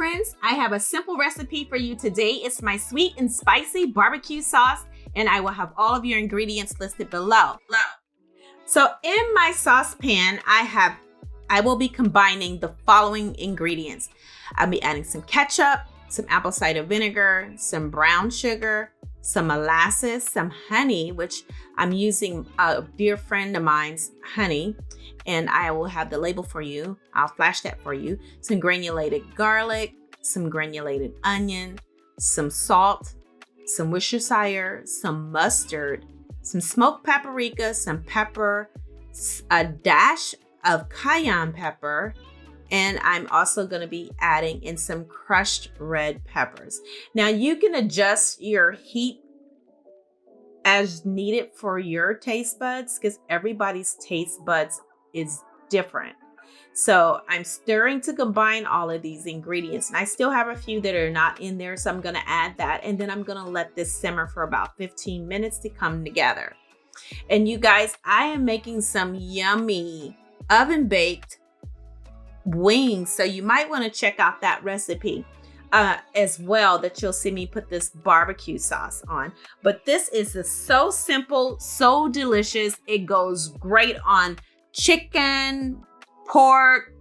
friends, I have a simple recipe for you today. It's my sweet and spicy barbecue sauce, and I will have all of your ingredients listed below. So in my saucepan, I will be combining the following ingredients. I'll be adding some ketchup, some apple cider vinegar, some brown sugar, some molasses, some honey, which I'm using a dear friend of mine's honey, and I will have the label for you. I'll flash that for you. Some granulated garlic, some granulated onion, some salt, some Worcestershire, some mustard, some smoked paprika, some pepper, a dash of cayenne pepper, and I'm also going to be adding in some crushed red peppers. Now you can adjust your heat as needed for your taste buds because everybody's taste buds is different. So I'm stirring to combine all of these ingredients, and I still have a few that are not in there, so I'm going to add that, and then I'm going to let this simmer for about 15 minutes to come together. And you guys, I am making some yummy oven baked wings, so you might want to check out that recipe as well, that you'll see me put this barbecue sauce on. But this is so simple, so delicious. It goes great on chicken, pork,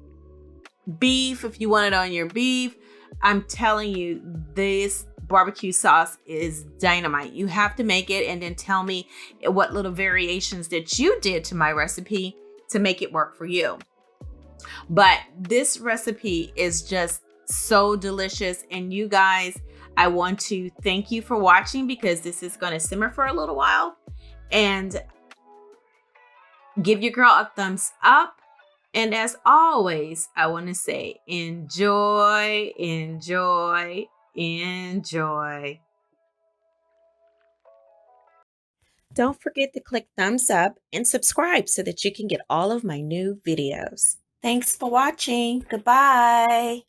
beef, if you want it on your beef. I'm telling you, this barbecue sauce is dynamite. You have to make it and then tell me what little variations that you did to my recipe to make it work for you. But this recipe is just so delicious. And you guys, I want to thank you for watching, because this is going to simmer for a little while. And give your girl a thumbs up. And as always, I want to say enjoy, enjoy, enjoy. Don't forget to click thumbs up and subscribe so that you can get all of my new videos. Thanks for watching. Goodbye.